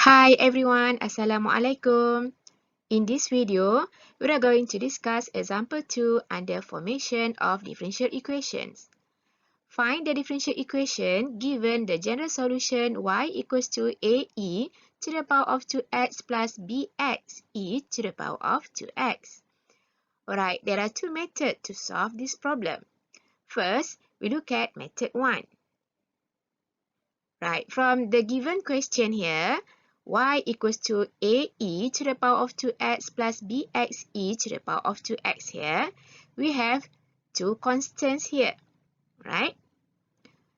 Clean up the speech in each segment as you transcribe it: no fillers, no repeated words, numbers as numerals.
Hi everyone, Assalamualaikum. In this video, we are going to discuss example 2 under formation of differential equations. Find the differential equation given the general solution y equals to ae to the power of 2x plus bx e to the power of 2x. Alright, there are two methods to solve this problem. First, we look at method 1. Right, from the given question here, y equals to ae to the power of 2x plus bx e to the power of 2x here, we have two constants here, right?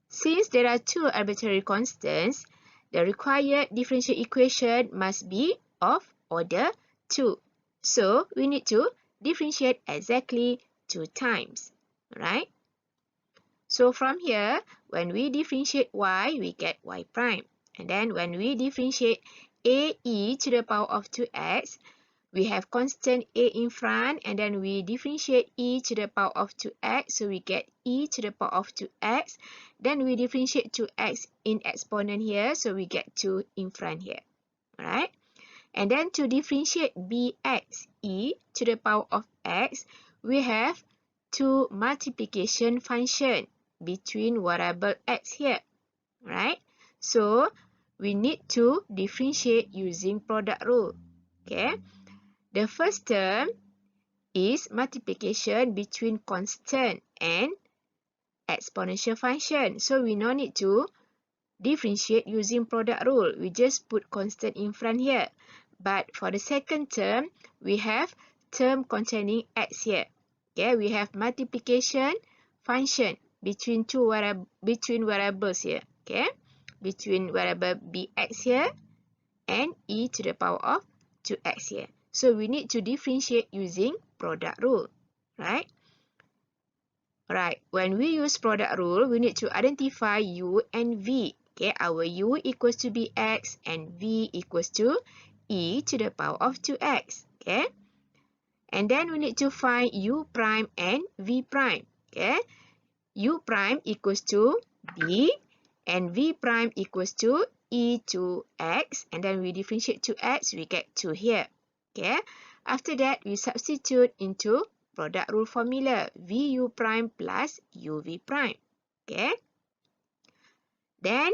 Since there are two arbitrary constants, the required differential equation must be of order 2. So, we need to differentiate exactly 2 times, right? So from here, when we differentiate y, we get y prime. And then when we differentiate ae to the power of 2x, we have constant a in front, and then we differentiate e to the power of 2x, so we get e to the power of 2x. Then we differentiate 2x in exponent here, so we get 2 in front here. Alright? And then to differentiate bx e to the power of x, we have two multiplication function between variable x here, right? So, we need to differentiate using product rule, okay? The first term is multiplication between constant and exponential function. So, we no need to differentiate using product rule. We just put constant in front here. But for the second term, we have term containing x here. Okay, we have multiplication function between variables here. Okay, between variable bx here and e to the power of 2x here. So we need to differentiate using product rule, right? Right, when we use product rule, we need to identify u and v. Okay, our u equals to bx and v equals to e to the power of 2x. Okay, and then we need to find u prime and v prime. Okay, u prime equals to b and v prime equals to e to x, and then we differentiate to x, we get 2 here. Okay, after that, we substitute into product rule formula, vu prime plus uv prime. Okay, then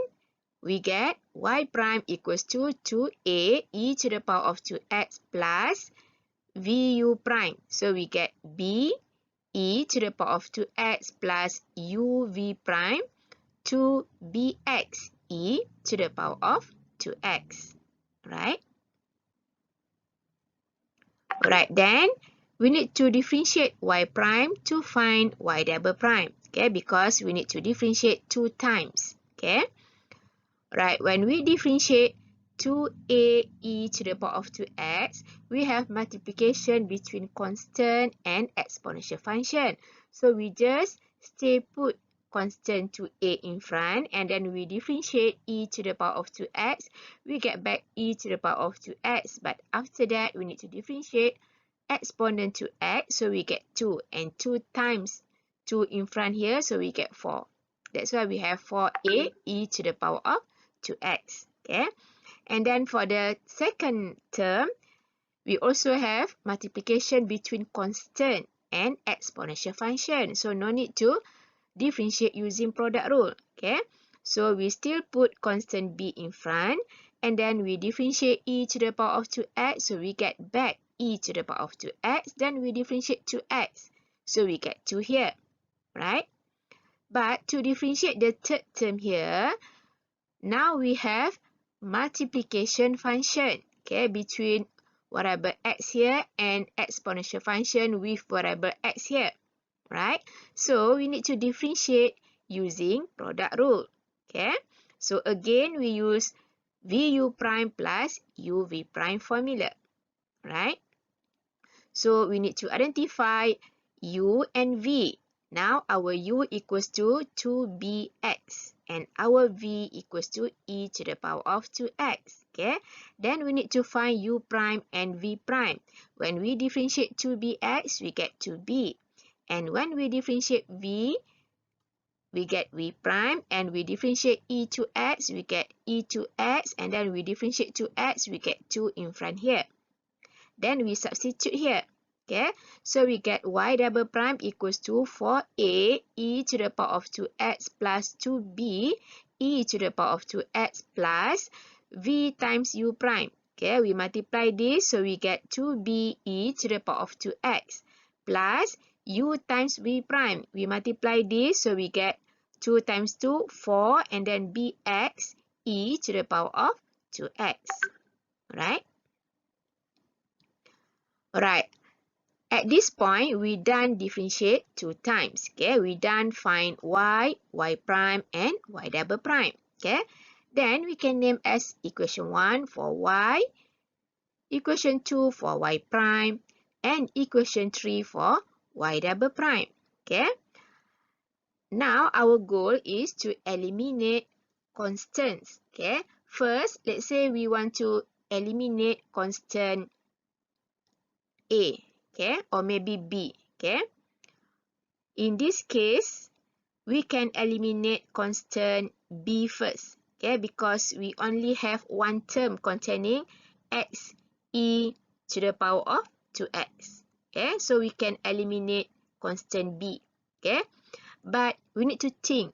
we get y prime equals to 2a e to the power of 2x plus vu prime. So we get b e to the power of 2x plus uv prime to bx e to the power of 2x, right? Alright, then we need to differentiate y prime to find y double prime, okay? Because we need to differentiate 2 times, okay? Right, when we differentiate 2a e to the power of 2x, we have multiplication between constant and exponential function. So we just stay put constant to a in front, and then we differentiate e to the power of 2x. We get back e to the power of 2x, but after that, we need to differentiate exponent to x, so we get 2, and 2 times 2 in front here, so we get 4. That's why we have 4a e to the power of 2x, okay? And then for the second term, we also have multiplication between constant and exponential function. So no need to differentiate using product rule, okay? So we still put constant b in front, and then we differentiate e to the power of 2x, so we get back e to the power of 2x, then we differentiate 2x, so we get 2 here, right? But to differentiate the third term here, now we have multiplication function, okay, between variable x here and exponential function with variable x here, right? So we need to differentiate using product rule, okay? So again, we use vu prime plus uv prime formula, right? So we need to identify u and v. Now our u equals to 2bx and our v equals to e to the power of 2x. Okay, then we need to find u prime and v prime. When we differentiate 2bx, we get 2b. And when we differentiate v, we get v prime, and we differentiate e to x, we get e to x, and then we differentiate to x, we get 2 in front here. Then we substitute here. Okay, so we get y double prime equals to 4a e to the power of 2x plus 2b e to the power of 2x plus v times u prime. Okay, we multiply this, so we get 2b e to the power of 2x plus u times v prime. We multiply this, so we get 2 times 2, 4, and then bx e to the power of 2x. Alright? Alright. At this point, we done differentiate 2 times. Okay, we done find y, y prime, and y double prime. Okay, then we can name as equation 1 for y, equation 2 for y prime, and equation 3 for y double prime. Okay, now our goal is to eliminate constants. Okay, first, let's say we want to eliminate constant a. Okay, or maybe b. Okay, in this case, we can eliminate constant b first. Okay, because we only have one term containing x e to the power of 2x. Okay, so we can eliminate constant b. Okay, but we need to think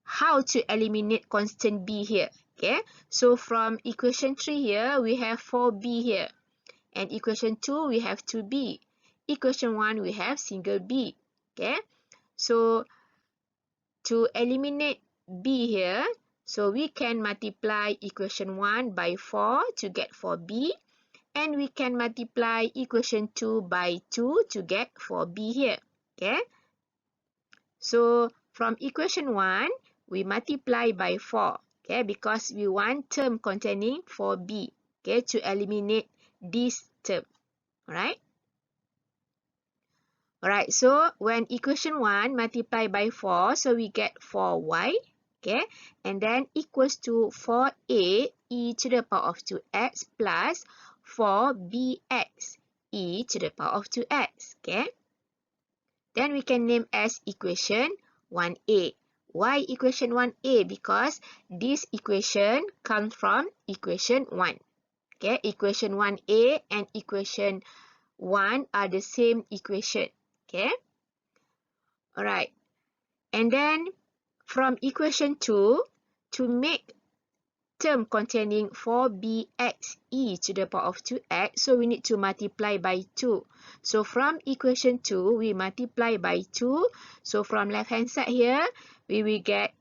how to eliminate constant b here. Okay, so from equation 3 here, we have 4b here. And equation 2, we have 2b. Equation 1, we have single b. Okay, so to eliminate b here, so we can multiply equation 1 by 4 to get 4b. And we can multiply equation 2 by 2 to get 4b here. Okay, so from equation 1, we multiply by 4. Okay, because we want term containing 4b. Okay, to eliminate this term. Alright? Alright, so when equation 1 multiplied by 4, so we get 4y, okay, and then equals to 4a e to the power of 2x plus 4bx e to the power of 2x, okay. Then we can name as equation 1a. Why equation 1a? Because this equation comes from equation 1. Okay, equation 1a and equation 1 are the same equation. Okay, alright, and then from equation 2, to make term containing 4bx e to the power of 2x, so we need to multiply by 2. So from equation 2, we multiply by 2. So from left hand side here, we will get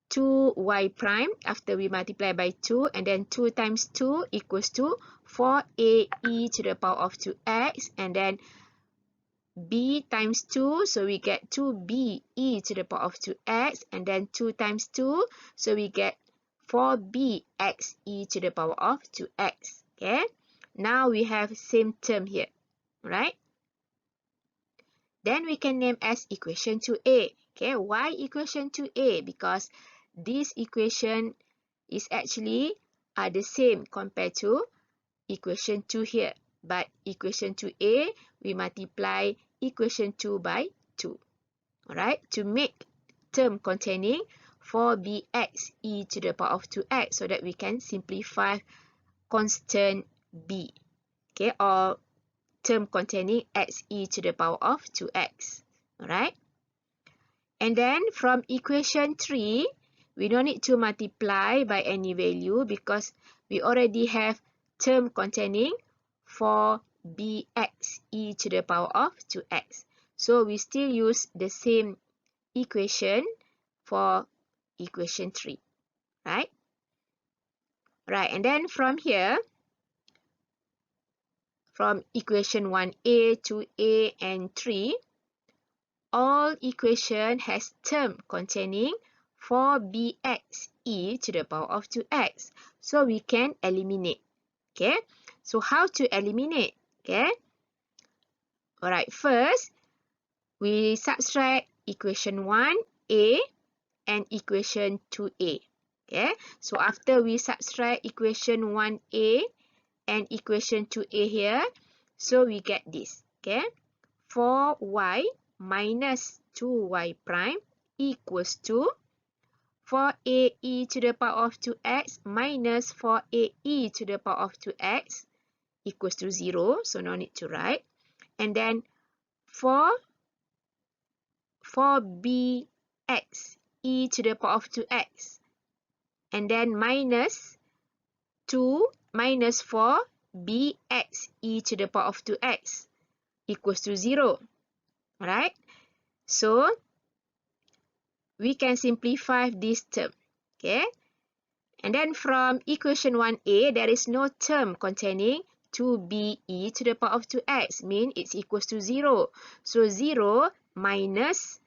2y prime after we multiply by 2, and then 2 times 2 equals to 4a e to the power of 2x, and then b times 2, so we get 2b e to the power of 2x, and then 2 times 2, so we get 4bx e to the power of 2x. Okay, now we have same term here, right? Then we can name as equation 2a. Okay, why equation 2a? Because this equation is actually the same compared to equation 2 here. But equation 2a, we multiply equation 2 by 2. Alright, to make term containing 4bx e to the power of 2x, so that we can simplify constant b. Okay, or term containing x e to the power of 2x. Alright, and then from equation 3, we don't need to multiply by any value because we already have term containing 4bx e to the power of 2x. So we still use the same equation for equation 3, right? Right, and then from here, from equation 1a, 2a, and 3, all equation has term containing 4bx e to the power of 2x. So we can eliminate. Okay, so how to eliminate? Okay, alright, first we subtract equation 1a and equation 2a. Okay, so after we subtract equation 1a and equation 2a here, so we get this. Okay, 4y minus 2y prime equals to 4ae to the power of 2x minus 4ae to the power of 2x equals to 0, so no need to write. And then 4bx e to the power of 2x. And then minus 2 minus 4bx e to the power of 2x equals to 0. Alright? So, we can simplify this term. Okay? And then from equation 1a, there is no term containing 2b e to the power of 2x, means it's equals to 0. So 0 minus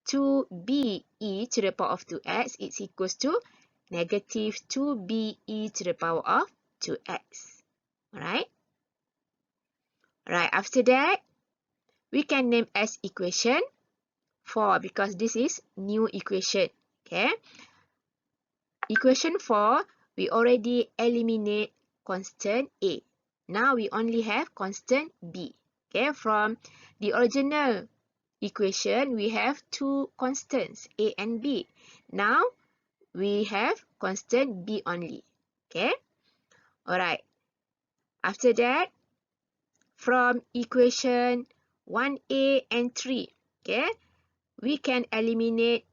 2b e to the power of 2x is equals to negative 2b e to the power of 2x. Alright? Alright, after that, we can name as equation 4 because this is new equation. Okay? Equation 4, we already eliminate constant a. Now we only have constant b. Okay, from the original equation, we have two constants, a and b. Now we have constant b only. Okay, alright. After that, from equation 1a and 3, okay, we can eliminate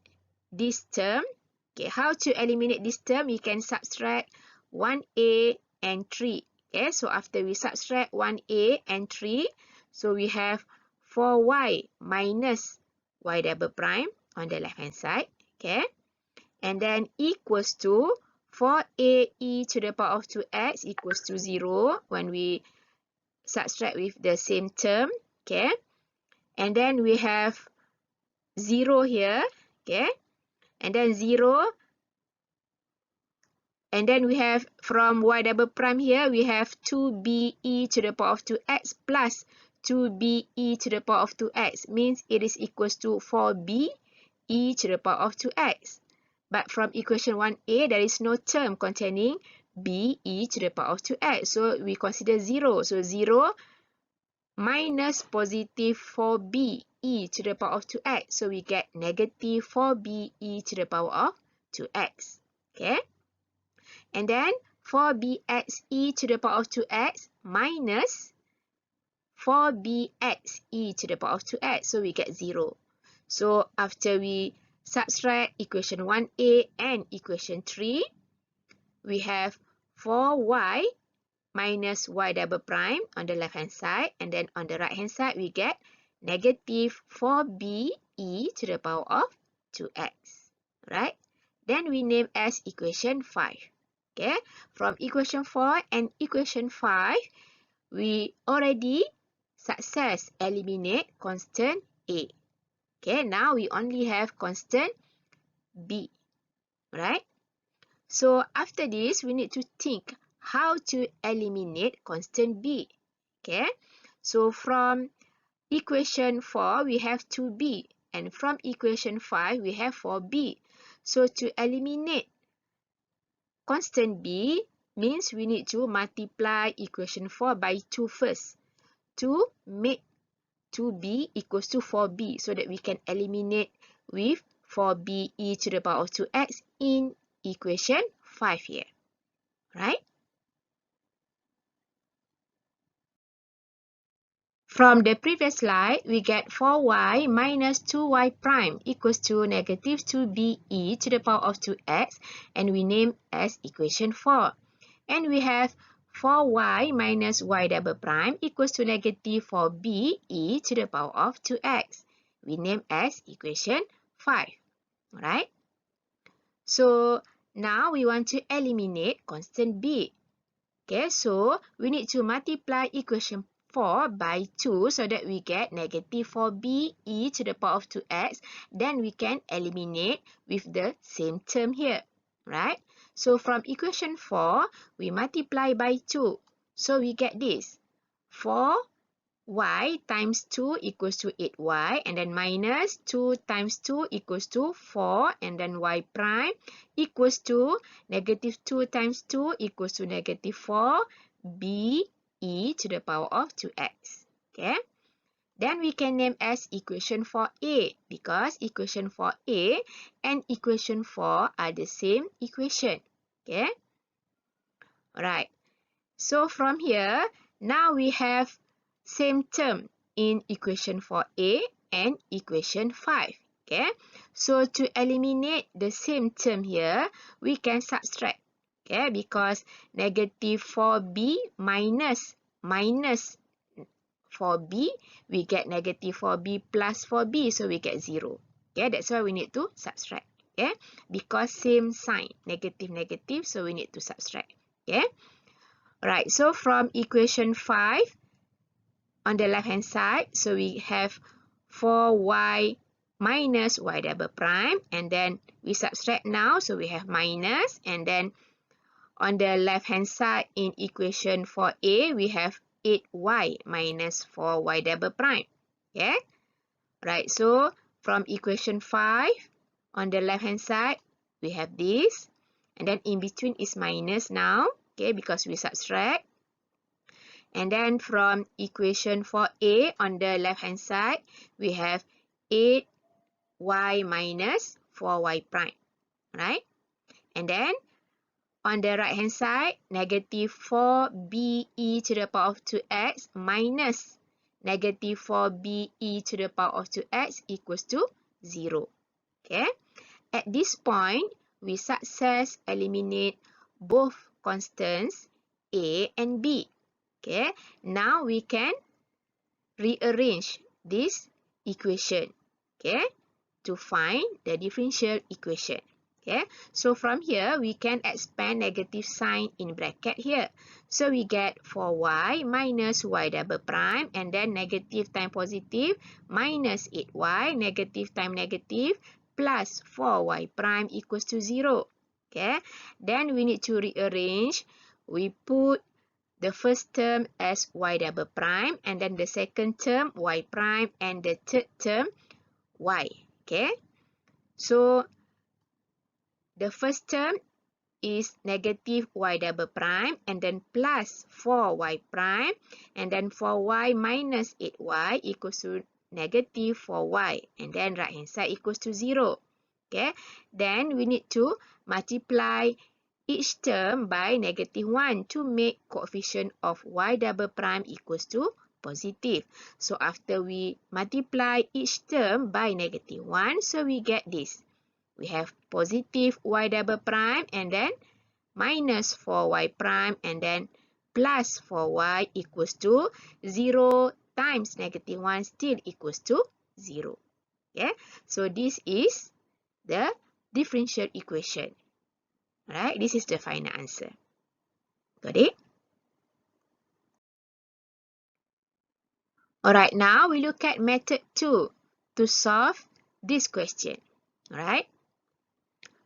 this term. Okay, how to eliminate this term? We can subtract 1a and 3. Okay, so after we subtract 1a and 3, so we have 4y minus y double prime on the left hand side. Okay, and then equals to 4a e to the power of 2x equals to 0 when we subtract with the same term. Okay, and then we have 0 here. Okay, and then 0. And then we have from y double prime here, we have 2b e to the power of 2x plus 2b e to the power of 2x. Means it is equals to 4b e to the power of 2x. But from equation 1a, there is no term containing b e to the power of 2x. So we consider 0. So 0 minus positive 4b e to the power of 2x. So we get negative 4b e to the power of 2x. Okay? And then 4bx e to the power of 2x minus 4bx e to the power of 2x. So we get 0. So after we subtract equation 1a and equation 3, we have 4y minus y double prime on the left hand side. And then on the right hand side, we get negative 4b e to the power of 2x. Right? Then we name as equation 5. Okay, from equation 4 and equation 5, we already success eliminate constant a. Okay, now we only have constant b. Right? So after this, we need to think how to eliminate constant b. Okay, so from equation 4, we have 2b. And from equation 5, we have 4b. So to eliminate constant b means we need to multiply equation 4 by 2 first to make 2b equals to 4b so that we can eliminate with 4b e to the power of 2x in equation 5 here. Right? From the previous slide, we get 4y minus 2y prime equals to negative 2b e to the power of 2x, and we name as equation 4. And we have 4y minus y double prime equals to negative 4b e to the power of 2x. We name as equation 5. Alright? So, now we want to eliminate constant b. Okay, so we need to multiply equation 4 by 2 so that we get negative 4b e to the power of 2x. Then we can eliminate with the same term here. Right? So from equation 4, we multiply by 2. So we get this. 4y times 2 equals to 8y. And then minus 2 times 2 equals to 4. And then y prime equals to negative 2 times 2 equals to negative 4b e to the power of 2x. Okay. Then we can name as equation 4a because equation 4a and equation 4 are the same equation. Okay. Alright. So from here, now we have same term in equation 4a and equation 5. Okay. So to eliminate the same term here, we can subtract. Okay, because negative 4b minus 4b, we get negative 4b plus 4b, so we get 0. Okay, that's why we need to subtract. Okay, because same sign, negative, negative, so we need to subtract. Okay, alright, so from equation 5, on the left hand side, so we have 4y minus y double prime, and then we subtract now, so we have minus, and then on the left hand side in equation 4a, we have 8y minus 4y double prime. Okay? Right, so from equation 5, on the left hand side, we have this. And then in between is minus now, okay, because we subtract. And then from equation 4a, on the left hand side, we have 8y minus 4y prime. Right? And then on the right hand side, negative 4b e to the power of 2x minus negative 4b e to the power of 2x equals to 0. Okay. At this point, we success eliminate both constants a and b. Okay. Now we can rearrange this equation. Okay. To find the differential equation. Okay, so from here, we can expand negative sign in bracket here. So we get 4y minus y double prime, and then negative times positive minus 8y, negative times negative, plus 4y prime equals to 0. Okay, then we need to rearrange. We put the first term as y double prime, and then the second term y prime, and the third term y. Okay, so the first term is negative y double prime, and then plus 4y prime, and then 4y minus 8y equals to negative 4y, and then right hand side equals to 0. Okay, then we need to multiply each term by negative 1 to make coefficient of y double prime equals to positive. So after we multiply each term by negative 1, so we get this. We have positive y double prime, and then minus 4y prime, and then plus 4y equals to 0 times negative 1 still equals to 0. Okay, so this is the differential equation. Alright, this is the final answer. Got it? Alright, now we look at method 2 to solve this question. Alright.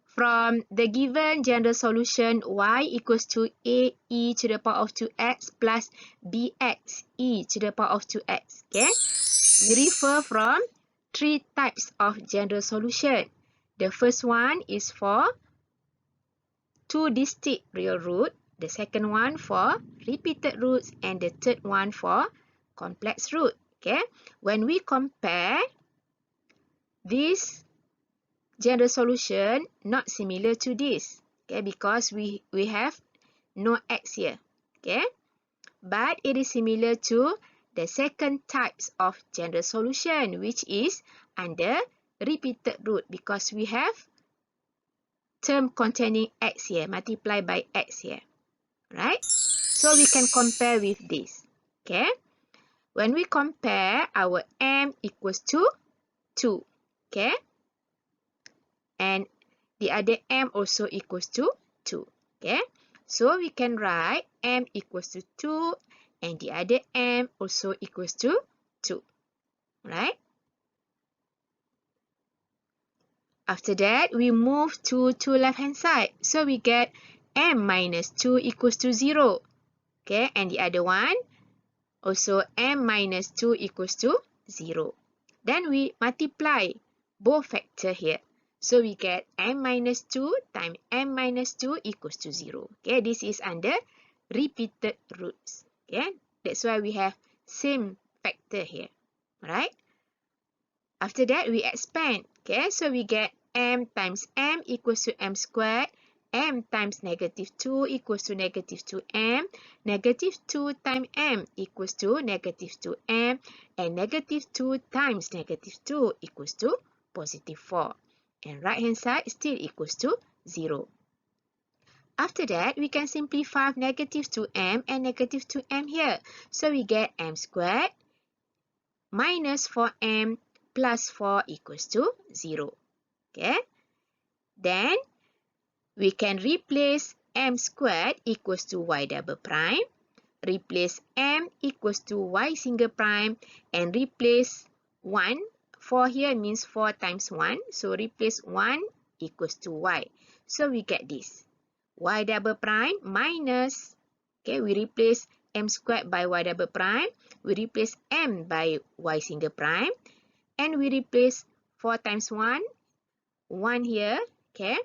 From the given general solution, y equals to a e to the power of 2x plus bx e to the power of 2x. Okay? We refer from three types of general solution. The first one is for two distinct real root. The second one for repeated roots. And the third one for complex root. Okay? When we compare this general solution, not similar to this, okay, because we have no x here, okay, but it is similar to the second types of general solution, which is under repeated root, because we have term containing x here, multiplied by x here, right? So we can compare with this, okay. When we compare, our m equals to 2, okay. And the other m also equals to 2. Okay, so we can write m equals to 2 and the other m also equals to 2. Right? After that, we move to left hand side. So we get m minus 2 equals to 0. Okay, and the other one also m minus 2 equals to 0. Then we multiply both factor here. So we get m minus 2 times m minus 2 equals to 0. Okay, this is under repeated roots. Okay, that's why we have same factor here. right? After that, we expand. Okay, so we get m times m equals to m squared. M times negative 2 equals to negative 2m. Negative 2 times m equals to negative 2m. And negative 2 times negative 2 equals to positive 4. And right hand side still equals to 0. After that, we can simplify negative 2m and negative 2m here. So we get m squared minus 4m plus 4 equals to 0. Okay. Then we can replace m squared equals to y double prime. Replace m equals to y single prime and replace 1. 4 here means 4 times 1. So replace 1 equals to y. So we get this. Y double prime minus, okay, we replace m squared by y double prime. We replace m by y single prime. And we replace 4 times 1. 1 here, okay.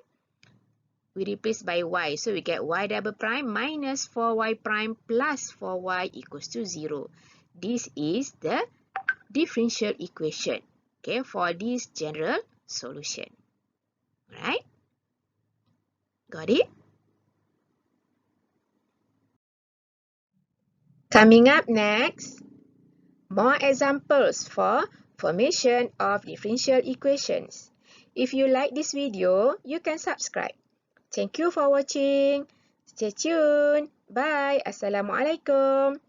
We replace by y. So we get y double prime minus 4y prime plus 4y equals to 0. This is the differential equation, okay, for this general solution. Right? Got it? Coming up next, more examples for formation of differential equations. If you like this video, you can subscribe. Thank you for watching. Stay tuned. Bye. Assalamualaikum.